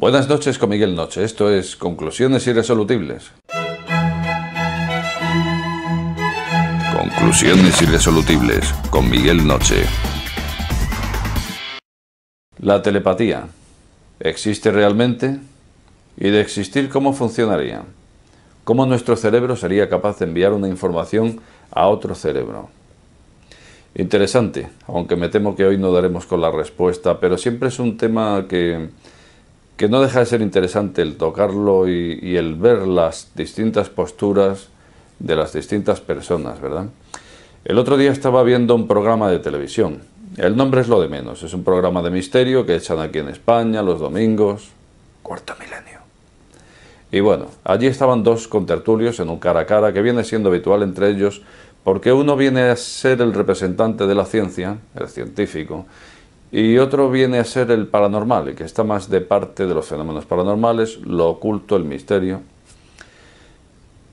Buenas noches con Miguel Noche. Esto es Conclusiones Irresolubles. Conclusiones Irresolubles con Miguel Noche. La telepatía. ¿Existe realmente? Y de existir, ¿cómo funcionaría? ¿Cómo nuestro cerebro sería capaz de enviar una información a otro cerebro? Interesante, aunque me temo que hoy no daremos con la respuesta, pero siempre es un tema que no deja de ser interesante el tocarlo y el ver las distintas posturas de las distintas personas, ¿verdad? El otro día estaba viendo un programa de televisión. El nombre es lo de menos. Es un programa de misterio que echan aquí en España los domingos. Cuarto Milenio. Y bueno, allí estaban dos contertulios en un cara a cara que viene siendo habitual entre ellos porque uno viene a ser el representante de la ciencia, el científico, y otro viene a ser el paranormal, el que está más de parte de los fenómenos paranormales, lo oculto, el misterio.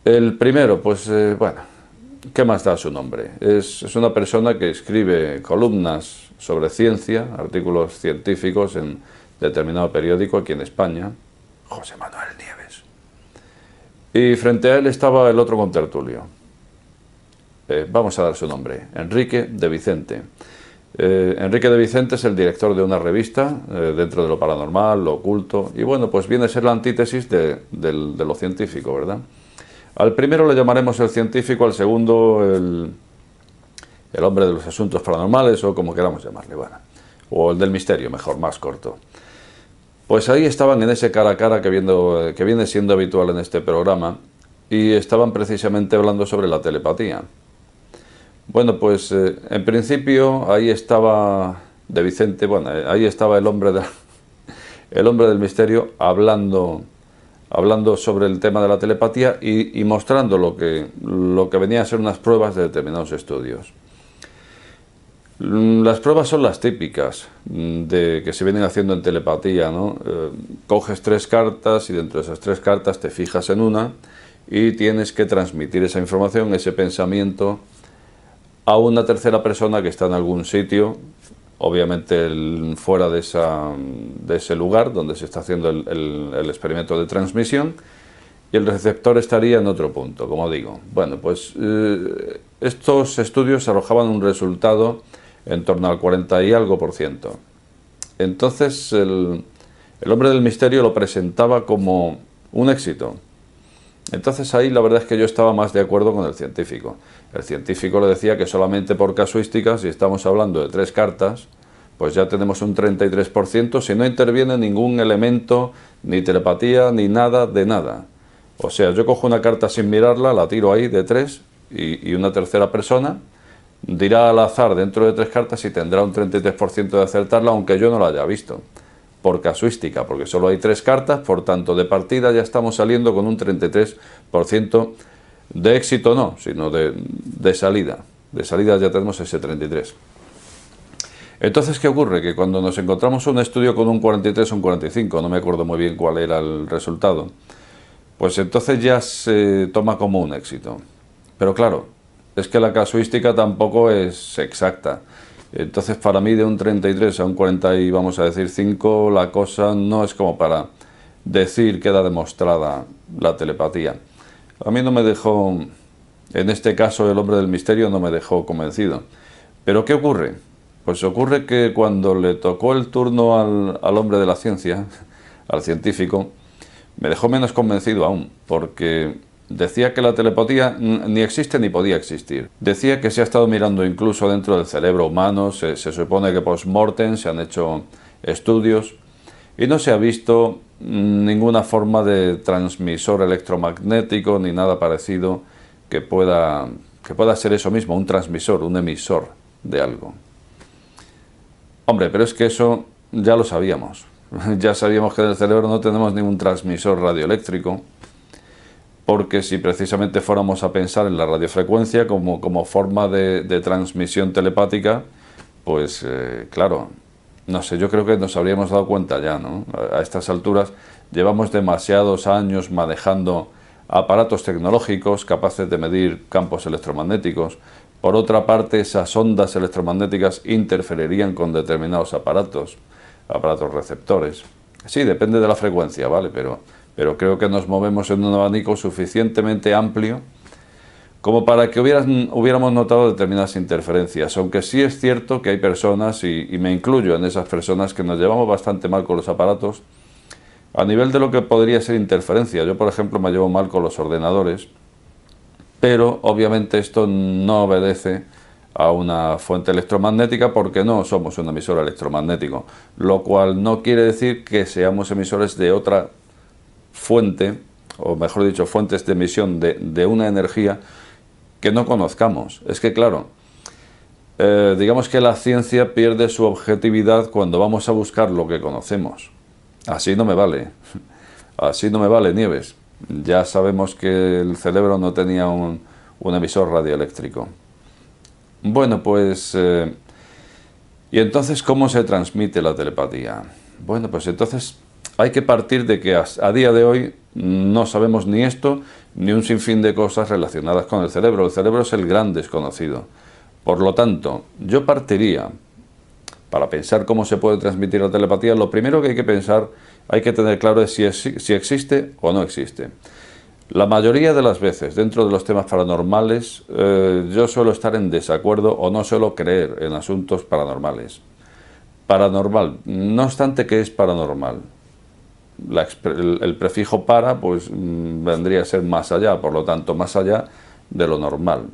El primero, pues bueno, ¿qué más da su nombre? Es una persona que escribe columnas sobre ciencia, artículos científicos en determinado periódico aquí en España, José Manuel Nieves. Y frente a él estaba el otro contertulio. Vamos a dar su nombre, Enrique de Vicente. Enrique de Vicente es el director de una revista dentro de lo paranormal, lo oculto, y bueno, pues viene a ser la antítesis de lo científico, ¿verdad? Al primero le llamaremos el científico, al segundo el hombre de los asuntos paranormales, o como queramos llamarle, bueno, o el del misterio, mejor, más corto. Pues ahí estaban en ese cara a cara que viene siendo habitual en este programa, y estaban precisamente hablando sobre la telepatía. Bueno, pues en principio ahí estaba de Vicente, bueno, ahí estaba el hombre del misterio hablando sobre el tema de la telepatía y mostrando lo que venía a ser unas pruebas de determinados estudios. Las pruebas son las típicas de que se vienen haciendo en telepatía, ¿no? Coges 3 cartas y dentro de esas 3 cartas te fijas en una y tienes que transmitir esa información, ese pensamiento, a una tercera persona que está en algún sitio, obviamente fuera de ese lugar donde se está haciendo el experimento de transmisión, y el receptor estaría en otro punto, como digo. Bueno, pues estos estudios arrojaban un resultado en torno al 40 y algo %. Entonces el hombre del misterio lo presentaba como un éxito. Entonces ahí la verdad es que yo estaba más de acuerdo con el científico. El científico le decía que solamente por casuística, si estamos hablando de 3 cartas, pues ya tenemos un 33% si no interviene ningún elemento, ni telepatía, ni nada de nada. O sea, yo cojo una carta sin mirarla, la tiro ahí de 3 y una tercera persona dirá al azar dentro de 3 cartas y tendrá un 33% de acertarla, aunque yo no la haya visto. Por casuística, porque solo hay 3 cartas, por tanto de partida ya estamos saliendo con un 33% de éxito, no, sino de salida. De salida ya tenemos ese 33%. Entonces, ¿qué ocurre? Que cuando nos encontramos un estudio con un 43 o un 45, no me acuerdo muy bien cuál era el resultado, pues entonces ya se toma como un éxito. Pero claro, es que la casuística tampoco es exacta. Entonces, para mí, de un 33 a un 40 y vamos a decir 5, la cosa no es como para decir queda demostrada la telepatía. A mí no me dejó, en este caso el hombre del misterio no me dejó convencido. ¿Pero qué ocurre? Pues ocurre que cuando le tocó el turno al hombre de la ciencia, al científico, me dejó menos convencido aún, porque decía que la telepatía ni existe ni podía existir. Decía que se ha estado mirando incluso dentro del cerebro humano, se supone que post-mortem se han hecho estudios y no se ha visto ninguna forma de transmisor electromagnético ni nada parecido que pueda ser eso mismo, un transmisor, un emisor de algo. Hombre, pero es que eso ya lo sabíamos. Ya sabíamos que en el cerebro no tenemos ningún transmisor radioeléctrico, porque si precisamente fuéramos a pensar en la radiofrecuencia como forma de transmisión telepática, pues claro, no sé, yo creo que nos habríamos dado cuenta ya, ¿no? A estas alturas llevamos demasiados años manejando aparatos tecnológicos capaces de medir campos electromagnéticos. Por otra parte, esas ondas electromagnéticas interferirían con determinados aparatos receptores. Sí, depende de la frecuencia, ¿vale? Pero creo que nos movemos en un abanico suficientemente amplio como para que hubiéramos notado determinadas interferencias, aunque sí es cierto que hay personas, y me incluyo en esas personas, que nos llevamos bastante mal con los aparatos a nivel de lo que podría ser interferencia. Yo, por ejemplo, me llevo mal con los ordenadores, pero obviamente esto no obedece a una fuente electromagnética porque no somos un emisor electromagnético, lo cual no quiere decir que seamos emisores de otra fuente, o mejor dicho, fuentes de emisión de una energía que no conozcamos. Es que claro, digamos que la ciencia pierde su objetividad cuando vamos a buscar lo que conocemos. Así no me vale, así no me vale, Nieves. Ya sabemos que el cerebro no tenía un emisor radioeléctrico. Bueno, pues, ¿y entonces cómo se transmite la telepatía? Bueno, pues entonces hay que partir de que a día de hoy no sabemos ni esto, ni un sinfín de cosas relacionadas con el cerebro. El cerebro es el gran desconocido. Por lo tanto, yo partiría, para pensar cómo se puede transmitir la telepatía, lo primero que hay que pensar, hay que tener claro es si existe o no existe. La mayoría de las veces, dentro de los temas paranormales, yo suelo estar en desacuerdo o no suelo creer en asuntos paranormales. Paranormal, no obstante, ¿qué es paranormal? El prefijo para, pues vendría a ser más allá, por lo tanto, más allá de lo normal.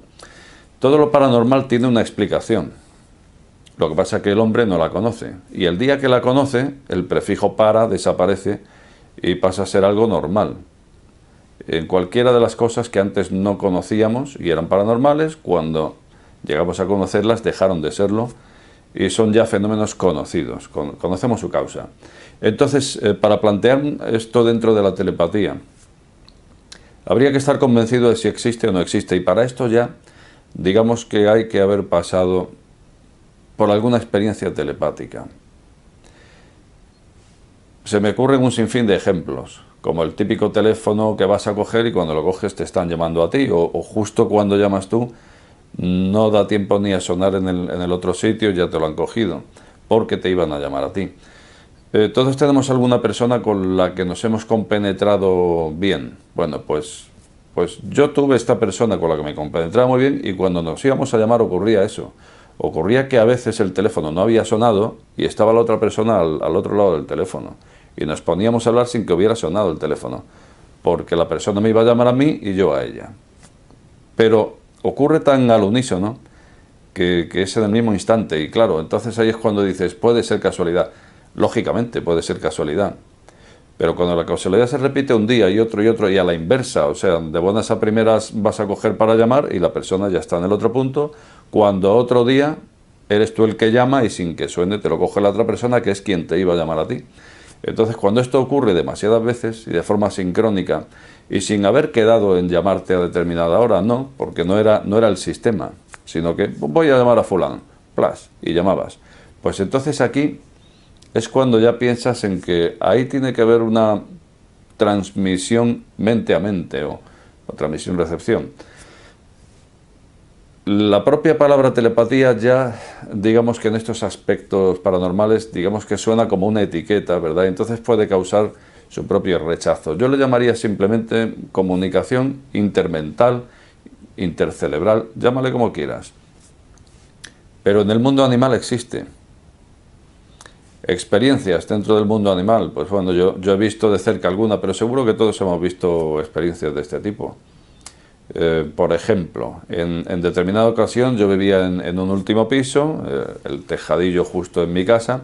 Todo lo paranormal tiene una explicación. Lo que pasa es que el hombre no la conoce. Y el día que la conoce, el prefijo para desaparece y pasa a ser algo normal. En cualquiera de las cosas que antes no conocíamos y eran paranormales, cuando llegamos a conocerlas dejaron de serlo y son ya fenómenos conocidos, conocemos su causa. Entonces, para plantear esto dentro de la telepatía, habría que estar convencido de si existe o no existe, y para esto ya, digamos que hay que haber pasado por alguna experiencia telepática. Se me ocurren un sinfín de ejemplos, como el típico teléfono que vas a coger y cuando lo coges te están llamando a ti, o justo cuando llamas tú no da tiempo ni a sonar en el otro sitio, ya te lo han cogido, porque te iban a llamar a ti. Todos tenemos alguna persona con la que nos hemos compenetrado bien. Bueno, pues yo tuve esta persona con la que me compenetraba muy bien y cuando nos íbamos a llamar ocurría eso. Ocurría que a veces el teléfono no había sonado y estaba la otra persona al otro lado del teléfono. Y nos poníamos a hablar sin que hubiera sonado el teléfono, porque la persona me iba a llamar a mí y yo a ella. Pero ocurre tan al unísono que es en el mismo instante y claro, entonces ahí es cuando dices, puede ser casualidad. Lógicamente puede ser casualidad, pero cuando la casualidad se repite un día y otro y a la inversa, o sea, de buenas a primeras vas a coger para llamar y la persona ya está en el otro punto, cuando otro día eres tú el que llama y sin que suene te lo coge la otra persona que es quien te iba a llamar a ti. Entonces cuando esto ocurre demasiadas veces y de forma sincrónica y sin haber quedado en llamarte a determinada hora, no, porque no era el sistema, sino que voy a llamar a fulano, plas, y llamabas. Pues entonces aquí es cuando ya piensas en que ahí tiene que haber una transmisión mente a mente o transmisión-recepción. La propia palabra telepatía ya, digamos que en estos aspectos paranormales, digamos que suena como una etiqueta, ¿verdad? Entonces puede causar su propio rechazo. Yo le llamaría simplemente comunicación intermental, intercerebral, llámale como quieras. Pero en el mundo animal existe. Experiencias dentro del mundo animal, pues bueno, yo he visto de cerca alguna, pero seguro que todos hemos visto experiencias de este tipo. Por ejemplo, en determinada ocasión yo vivía en un último piso, el tejadillo justo en mi casa,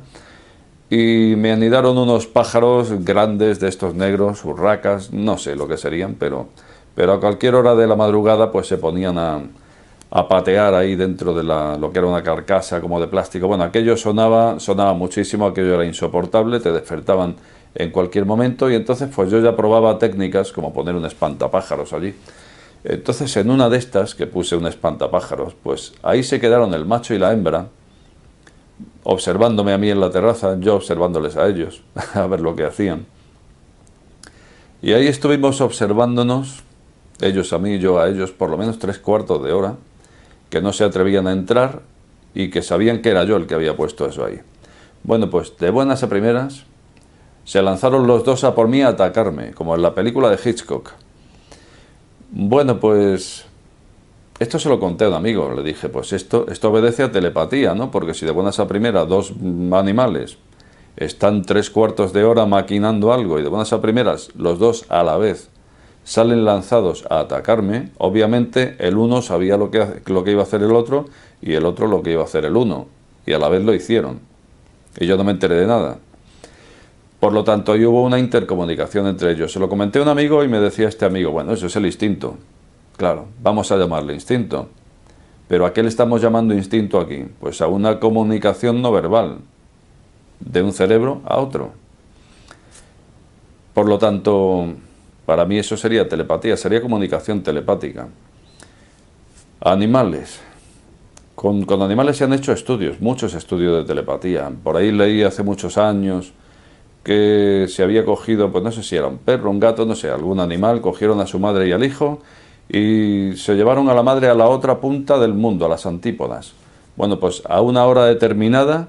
y me anidaron unos pájaros grandes de estos negros, urracas, no sé lo que serían, pero a cualquier hora de la madrugada pues se ponían a patear ahí dentro de lo que era una carcasa como de plástico. Bueno, aquello sonaba muchísimo, aquello era insoportable, te despertaban en cualquier momento y entonces pues yo ya probaba técnicas como poner un espantapájaros allí. Entonces en una de estas que puse un espantapájaros, pues ahí se quedaron el macho y la hembra, observándome a mí en la terraza, yo observándoles a ellos, a ver lo que hacían. Y ahí estuvimos observándonos, ellos a mí, yo a ellos, por lo menos 3/4 de hora, que no se atrevían a entrar y que sabían que era yo el que había puesto eso ahí. Bueno, pues de buenas a primeras, Se lanzaron los dos a por mí a atacarme, como en la película de Hitchcock. Bueno, pues esto se lo conté a un amigo, le dije, pues esto obedece a telepatía, ¿no? Porque si de buenas a primeras dos animales están 3/4 de hora maquinando algo y de buenas a primeras los dos a la vez salen lanzados a atacarme, obviamente el uno sabía lo que iba a hacer el otro y el otro lo que iba a hacer el uno, y a la vez lo hicieron. Y yo no me enteré de nada. Por lo tanto, ahí hubo una intercomunicación entre ellos. Se lo comenté a un amigo y me decía este amigo, bueno, eso es el instinto. Claro, vamos a llamarle instinto. ¿Pero a qué le estamos llamando instinto aquí? Pues a una comunicación no verbal, de un cerebro a otro. Por lo tanto, para mí eso sería telepatía, sería comunicación telepática. Animales. Con animales se han hecho estudios, muchos estudios de telepatía. Por ahí leí hace muchos años que se había cogido, pues no sé si era un perro, un gato, no sé, algún animal, cogieron a su madre y al hijo y se llevaron a la madre a la otra punta del mundo, a las antípodas. Bueno, pues a una hora determinada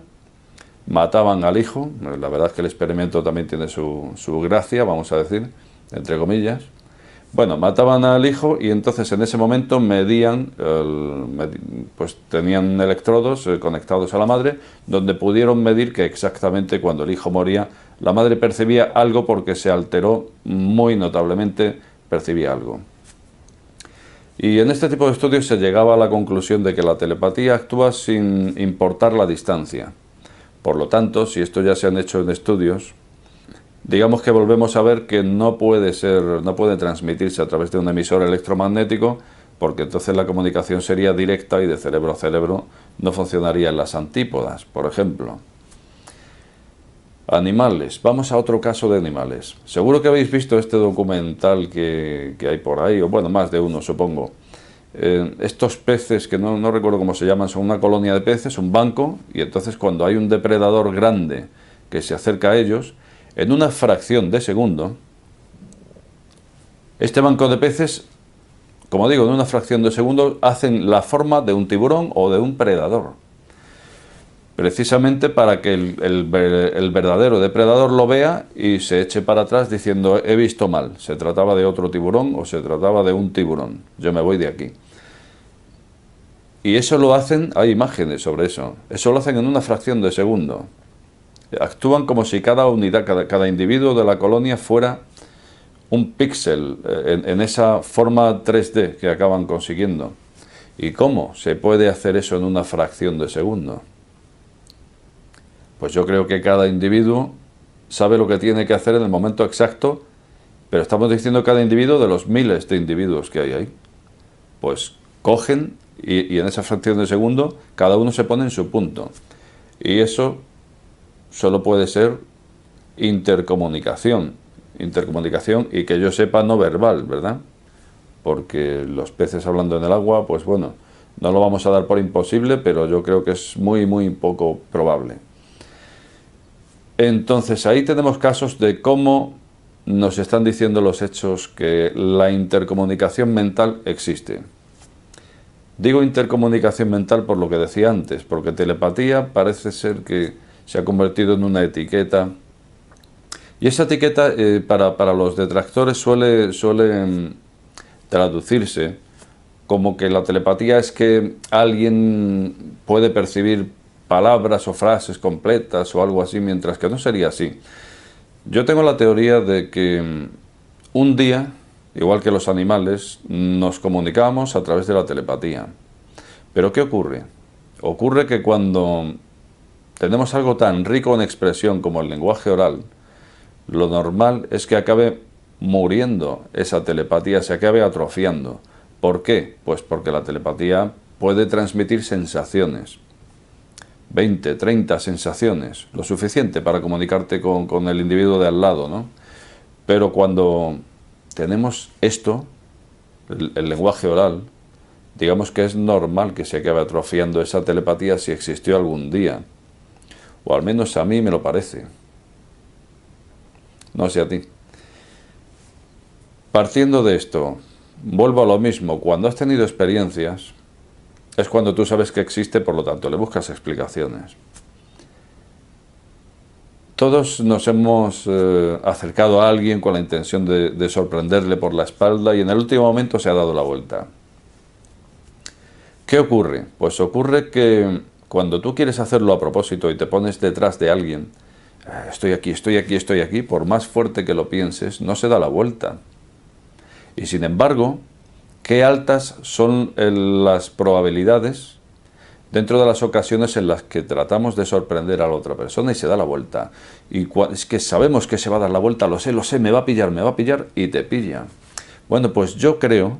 mataban al hijo, la verdad es que el experimento también tiene su gracia, vamos a decir, entre comillas. Bueno, mataban al hijo y entonces en ese momento medían, pues tenían electrodos conectados a la madre, donde pudieron medir que exactamente cuando el hijo moría, la madre percibía algo porque se alteró muy notablemente, percibía algo. Y en este tipo de estudios se llegaba a la conclusión de que la telepatía actúa sin importar la distancia. Por lo tanto, si esto ya se han hecho en estudios, digamos que volvemos a ver que no puede transmitirse a través de un emisor electromagnético, porque entonces la comunicación sería directa y de cerebro a cerebro no funcionaría en las antípodas, por ejemplo. Animales. Vamos a otro caso de animales. Seguro que habéis visto este documental que hay por ahí, o bueno, más de uno supongo. Estos peces, que no recuerdo cómo se llaman, son una colonia de peces, un banco, y entonces cuando hay un depredador grande que se acerca a ellos, en una fracción de segundo, este banco de peces, como digo, en una fracción de segundo, hacen la forma de un tiburón o de un predador. Precisamente para que el verdadero depredador lo vea y se eche para atrás diciendo, he visto mal, se trataba de otro tiburón o se trataba de un tiburón, yo me voy de aquí. Y eso lo hacen, hay imágenes sobre eso lo hacen en una fracción de segundo. Actúan como si cada unidad, cada individuo de la colonia fuera un píxel en esa forma 3D que acaban consiguiendo. ¿Y cómo se puede hacer eso en una fracción de segundo? Pues yo creo que cada individuo sabe lo que tiene que hacer en el momento exacto, pero estamos diciendo cada individuo de los miles de individuos que hay ahí. Pues cogen y en esa fracción de segundo cada uno se pone en su punto. Y eso solo puede ser intercomunicación y que yo sepa no verbal, ¿verdad? Porque los peces hablando en el agua, pues bueno, no lo vamos a dar por imposible, pero yo creo que es muy, muy poco probable. Entonces ahí tenemos casos de cómo nos están diciendo los hechos que la intercomunicación mental existe. Digo intercomunicación mental por lo que decía antes, porque telepatía parece ser que se ha convertido en una etiqueta. Y esa etiqueta para los detractores suele traducirse como que la telepatía es que alguien puede percibir palabras o frases completas o algo así, mientras que no sería así. Yo tengo la teoría de que un día, igual que los animales, nos comunicamos a través de la telepatía. ¿Pero qué ocurre? Ocurre que cuando tenemos algo tan rico en expresión como el lenguaje oral, lo normal es que acabe muriendo esa telepatía, se acabe atrofiando. ¿Por qué? Pues porque la telepatía puede transmitir sensaciones. 20, 30 sensaciones, lo suficiente para comunicarte con el individuo de al lado, ¿no? Pero cuando tenemos esto, el lenguaje oral, digamos que es normal que se acabe atrofiando esa telepatía si existió algún día. O al menos a mí me lo parece. No sé a ti. Partiendo de esto, vuelvo a lo mismo, cuando has tenido experiencias, es cuando tú sabes que existe, por lo tanto, le buscas explicaciones. Todos nos hemos acercado a alguien con la intención de sorprenderle por la espalda y en el último momento se ha dado la vuelta. ¿Qué ocurre? Pues ocurre que cuando tú quieres hacerlo a propósito y te pones detrás de alguien, estoy aquí, estoy aquí, estoy aquí, por más fuerte que lo pienses, no se da la vuelta. Y sin embargo, qué altas son las probabilidades dentro de las ocasiones en las que tratamos de sorprender a la otra persona y se da la vuelta. Y es que sabemos que se va a dar la vuelta, lo sé, me va a pillar y te pilla. Bueno, pues yo creo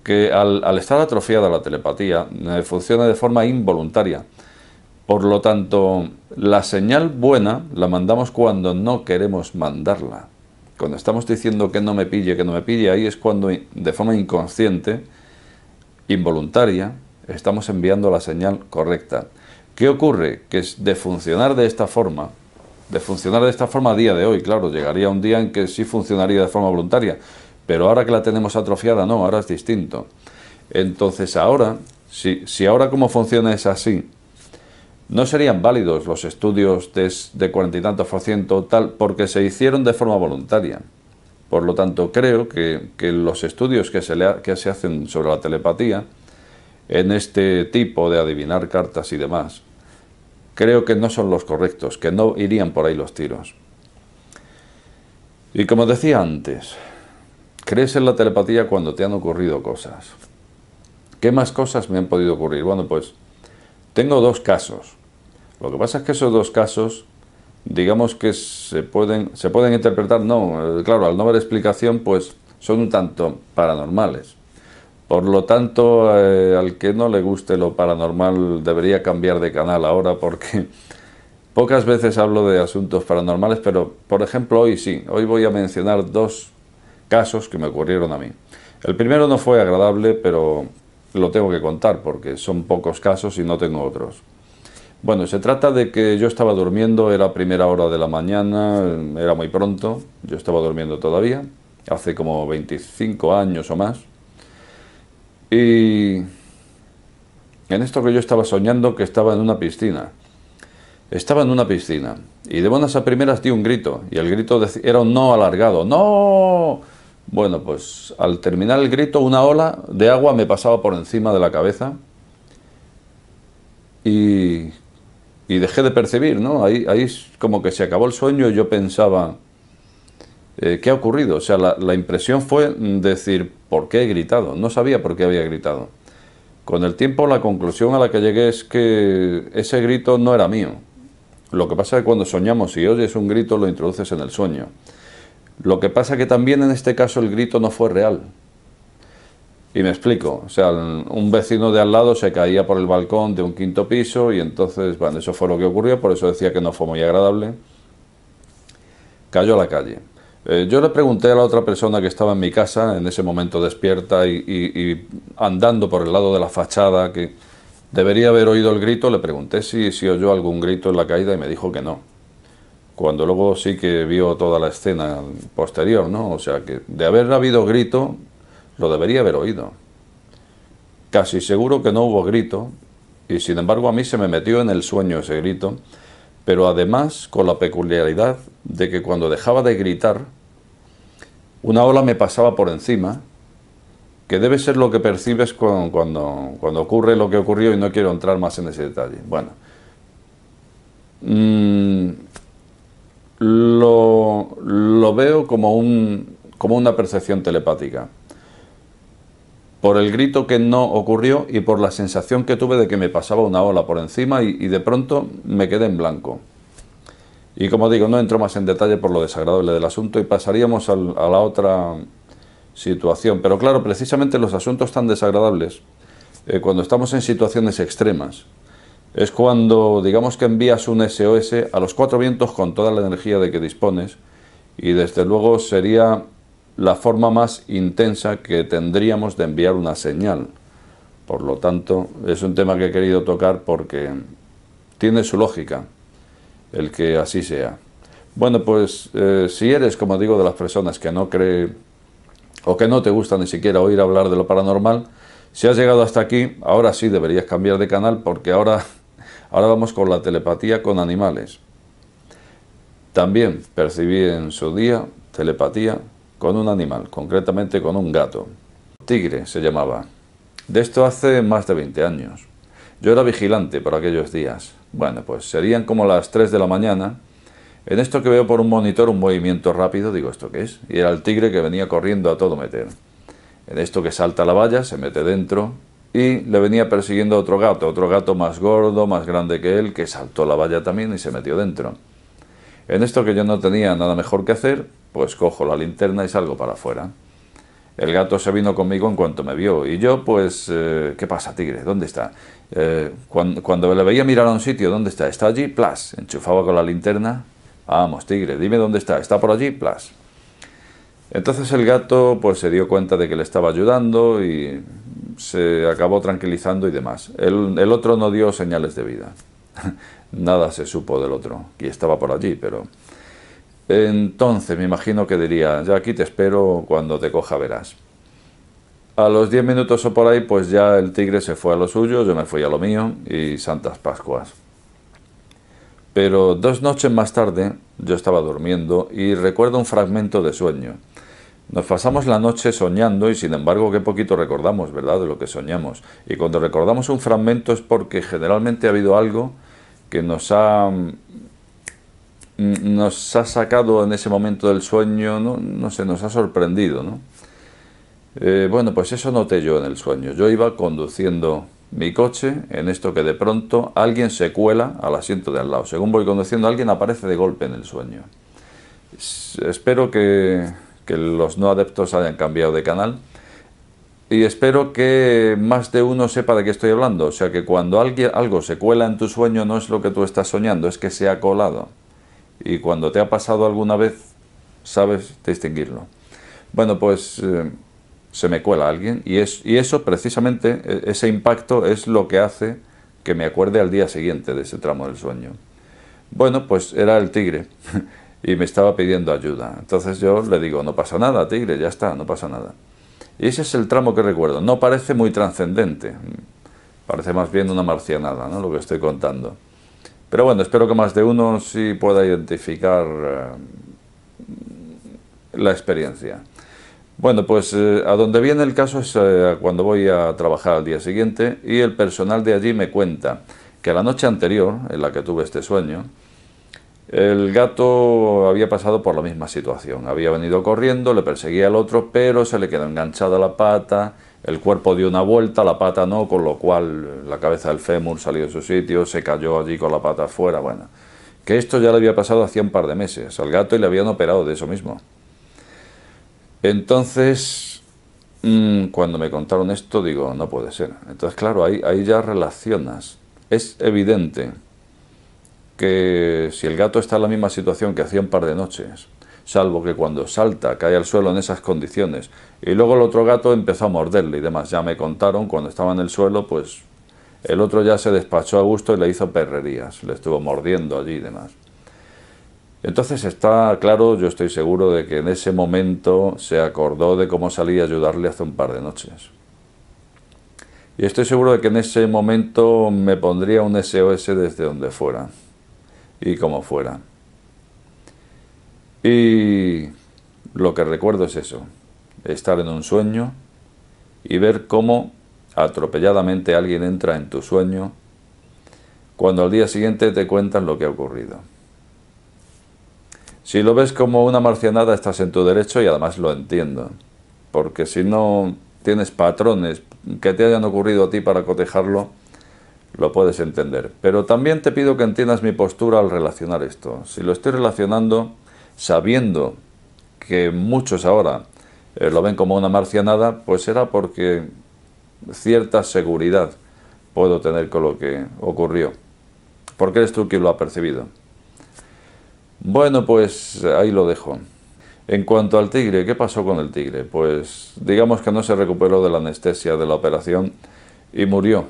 que al estar atrofiada la telepatía, funciona de forma involuntaria. Por lo tanto, la señal buena la mandamos cuando no queremos mandarla. Cuando estamos diciendo que no me pille, ahí es cuando de forma inconsciente, involuntaria, estamos enviando la señal correcta. ¿Qué ocurre? Que de funcionar de esta forma a día de hoy, claro, llegaría un día en que sí funcionaría de forma voluntaria, pero ahora que la tenemos atrofiada, no, ahora es distinto. Entonces ahora, si ahora como funciona es así, no serían válidos los estudios de 40 y tantos % tal, porque se hicieron de forma voluntaria. Por lo tanto, creo que los estudios que se hacen sobre la telepatía, en este tipo de adivinar cartas y demás, creo que no son los correctos, que no irían por ahí los tiros. Y como decía antes, crees en la telepatía cuando te han ocurrido cosas. ¿Qué más cosas me han podido ocurrir? Bueno, pues tengo 2 casos. Lo que pasa es que esos 2 casos, digamos que se pueden interpretar, claro, al no haber explicación, pues son un tanto paranormales. Por lo tanto, al que no le guste lo paranormal debería cambiar de canal ahora, porque pocas veces hablo de asuntos paranormales, pero por ejemplo hoy sí, hoy voy a mencionar 2 casos que me ocurrieron a mí. El primero no fue agradable, pero lo tengo que contar porque son pocos casos y no tengo otros. Bueno, se trata de que yo estaba durmiendo, era primera hora de la mañana, era muy pronto, yo estaba durmiendo todavía, hace como 25 años o más. Y en esto que yo estaba soñando, que estaba en una piscina. Estaba en una piscina y de buenas a primeras di un grito y el grito era un no alargado. ¡No! Bueno, pues al terminar el grito una ola de agua me pasaba por encima de la cabeza y dejé de percibir, ¿no? Ahí como que se acabó el sueño y yo pensaba, ¿qué ha ocurrido? O sea, la impresión fue decir, ¿por qué he gritado? No sabía por qué había gritado. Con el tiempo la conclusión a la que llegué es que ese grito no era mío. Lo que pasa es que cuando soñamos y oyes un grito lo introduces en el sueño. Lo que pasa es que también en este caso el grito no fue real. Y me explico, o sea, un vecino de al lado se caía por el balcón de un 5.º piso y entonces, bueno, eso fue lo que ocurrió, por eso decía que no fue muy agradable. Cayó a la calle. Yo le pregunté a la otra persona que estaba en mi casa, en ese momento despierta y andando por el lado de la fachada, que debería haber oído el grito, le pregunté si oyó algún grito en la caída y me dijo que no. Cuando luego sí que vio toda la escena posterior, ¿no? O sea que de haber habido grito, lo debería haber oído. Casi seguro que no hubo grito y sin embargo a mí se me metió en el sueño ese grito, pero además con la peculiaridad de que cuando dejaba de gritar, una ola me pasaba por encima, que debe ser lo que percibes cuando ocurre lo que ocurrió y no quiero entrar más en ese detalle. Bueno, lo veo como una percepción telepática. Por el grito que no ocurrió y por la sensación que tuve de que me pasaba una ola por encima y de pronto me quedé en blanco. Y como digo, no entro más en detalle por lo desagradable del asunto y pasaríamos a la otra situación. Pero claro, precisamente los asuntos tan desagradables, cuando estamos en situaciones extremas, es cuando, digamos que envías un SOS a los 4 vientos con toda la energía de que dispones y desde luego sería la forma más intensa que tendríamos de enviar una señal. Por lo tanto, es un tema que he querido tocar porque tiene su lógica el que así sea. Bueno, pues si eres, como digo, de las personas que no cree o que no te gusta ni siquiera oír hablar de lo paranormal, si has llegado hasta aquí, ahora sí deberías cambiar de canal porque ahora vamos con la telepatía con animales. También percibí en su día telepatía con un animal, concretamente con un gato. Tigre se llamaba. De esto hace más de 20 años. Yo era vigilante por aquellos días. Bueno, pues serían como las 3 de la mañana. En esto que veo por un monitor un movimiento rápido, digo, ¿esto qué es? Y era el tigre que venía corriendo a todo meter. En esto que salta la valla, se mete dentro y le venía persiguiendo otro gato más gordo, más grande que él, que saltó la valla también y se metió dentro. En esto que yo no tenía nada mejor que hacer, pues cojo la linterna y salgo para afuera. El gato se vino conmigo en cuanto me vio y yo, pues, ¿qué pasa, tigre? ¿Dónde está? Cuando le veía mirar a un sitio, ¿dónde está? ¿Está allí? Plas. Enchufaba con la linterna. Vamos, tigre, dime dónde está. ¿Está por allí? Plas. Entonces el gato, pues, se dio cuenta de que le estaba ayudando y se acabó tranquilizando y demás. El otro no dio señales de vida. Nada se supo del otro, y estaba por allí, pero... Entonces me imagino que diría, ya aquí te espero, cuando te coja verás. A los 10 minutos o por ahí, pues ya el tigre se fue a lo suyo, yo me fui a lo mío, y Santas Pascuas. Pero 2 noches más tarde, yo estaba durmiendo y recuerdo un fragmento de sueño. Nos pasamos la noche soñando y sin embargo qué poquito recordamos, ¿verdad?, de lo que soñamos. Y cuando recordamos un fragmento es porque generalmente ha habido algo que nos ha sacado en ese momento del sueño, no sé, nos ha sorprendido, ¿no? Bueno, pues eso noté yo en el sueño. Yo iba conduciendo mi coche, en esto que de pronto alguien se cuela al asiento de al lado. Según voy conduciendo, alguien aparece de golpe en el sueño. Espero que los no adeptos hayan cambiado de canal y espero que más de uno sepa de qué estoy hablando. O sea, que cuando algo se cuela en tu sueño no es lo que tú estás soñando, es que se ha colado. Y cuando te ha pasado alguna vez, sabes distinguirlo. Bueno, pues se me cuela alguien y eso precisamente, ese impacto es lo que hace que me acuerde al día siguiente de ese tramo del sueño. Bueno, pues era el tigre y me estaba pidiendo ayuda. Entonces yo le digo, no pasa nada, tigre, ya está, no pasa nada. Y ese es el tramo que recuerdo. No parece muy trascendente, parece más bien una marcianada, ¿no?, lo que estoy contando. Pero bueno, espero que más de uno sí pueda identificar la experiencia. Bueno, pues a donde viene el caso es cuando voy a trabajar al día siguiente y el personal de allí me cuenta que la noche anterior, en la que tuve este sueño, el gato había pasado por la misma situación. Había venido corriendo, le perseguía al otro, pero se le quedó enganchada la pata, el cuerpo dio una vuelta, la pata no, con lo cual la cabeza del fémur salió de su sitio, se cayó allí con la pata afuera, bueno. Que esto ya le había pasado hacía un par de meses al gato y le habían operado de eso mismo. Entonces, cuando me contaron esto, digo, no puede ser. Entonces, claro, ahí ya relacionas. Es evidente que si el gato está en la misma situación que hacía un par de noches, salvo que cuando salta cae al suelo en esas condiciones, y luego el otro gato empezó a morderle y demás, ya me contaron, cuando estaba en el suelo, pues el otro ya se despachó a gusto y le hizo perrerías, le estuvo mordiendo allí y demás. Entonces está claro, yo estoy seguro de que en ese momento se acordó de cómo salí a ayudarle hace un par de noches. Y estoy seguro de que en ese momento me pondría un SOS desde donde fuera y como fuera. Y lo que recuerdo es eso, estar en un sueño y ver cómo atropelladamente alguien entra en tu sueño cuando al día siguiente te cuentan lo que ha ocurrido. Si lo ves como una marcianada, estás en tu derecho y además lo entiendo, porque si no tienes patrones que te hayan ocurrido a ti para cotejarlo, lo puedes entender. Pero también te pido que entiendas mi postura al relacionar esto. Si lo estoy relacionando sabiendo que muchos ahora lo ven como una marcianada, pues será porque cierta seguridad puedo tener con lo que ocurrió. Porque eres tú quien lo ha percibido. Bueno, pues ahí lo dejo. En cuanto al tigre, ¿qué pasó con el tigre? Pues digamos que no se recuperó de la anestesia de la operación y murió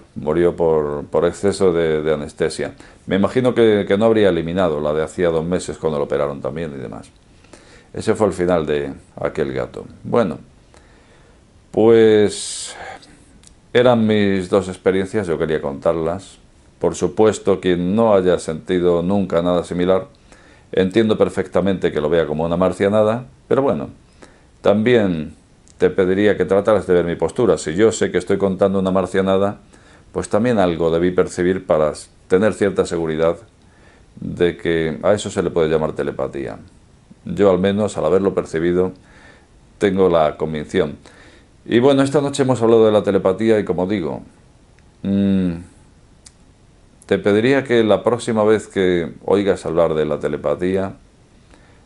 por exceso de anestesia. Me imagino que no habría eliminado la de hacía 2 meses cuando lo operaron también y demás. Ese fue el final de aquel gato. Bueno, pues eran mis 2 experiencias, yo quería contarlas. Por supuesto, quien no haya sentido nunca nada similar, Entiendo perfectamente que lo vea como una marcianada, pero bueno, también te pediría que trataras de ver mi postura. Si yo sé que estoy contando una marcianada, pues también algo debí percibir para tener cierta seguridad de que a eso se le puede llamar telepatía. Yo al menos, al haberlo percibido, tengo la convicción. Y bueno, esta noche hemos hablado de la telepatía y como digo, te pediría que la próxima vez que oigas hablar de la telepatía,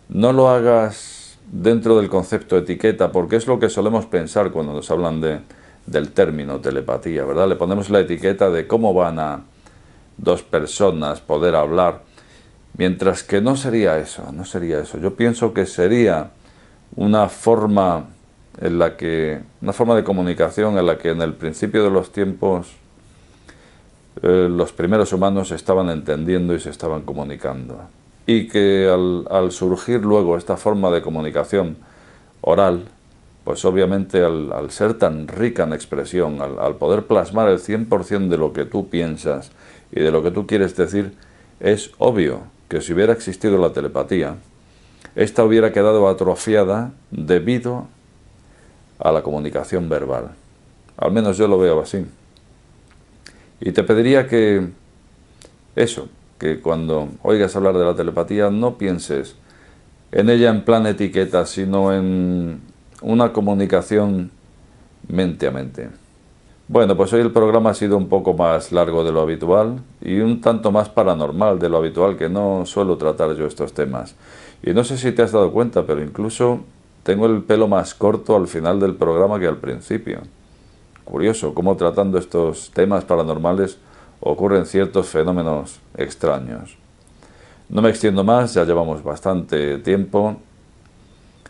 no lo hagas dentro del concepto etiqueta, porque es lo que solemos pensar cuando nos hablan del término telepatía, ¿verdad? Le ponemos la etiqueta de cómo van a dos personas poder hablar, mientras que no sería eso, no sería eso. Yo pienso que sería una forma una forma de comunicación en la que en el principio de los tiempos los primeros humanos estaban entendiendo y se estaban comunicando. Y que al surgir luego esta forma de comunicación oral, pues obviamente al ser tan rica en expresión, al poder plasmar el 100% de lo que tú piensas y de lo que tú quieres decir, es obvio que si hubiera existido la telepatía, esta hubiera quedado atrofiada debido a la comunicación verbal. Al menos yo lo veo así. Y te pediría que que cuando oigas hablar de la telepatía no pienses en ella en plan etiqueta, sino en una comunicación mente a mente. Bueno, pues hoy el programa ha sido un poco más largo de lo habitual y un tanto más paranormal de lo habitual, que no suelo tratar yo estos temas. Y no sé si te has dado cuenta, pero incluso tengo el pelo más corto al final del programa que al principio. Curioso cómo tratando estos temas paranormales ocurren ciertos fenómenos extraños. No me extiendo más, ya llevamos bastante tiempo.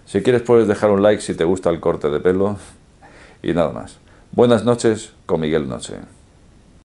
Si quieres puedes dejar un like si te gusta el corte de pelo. Y nada más. Buenas noches con Miguel Noche.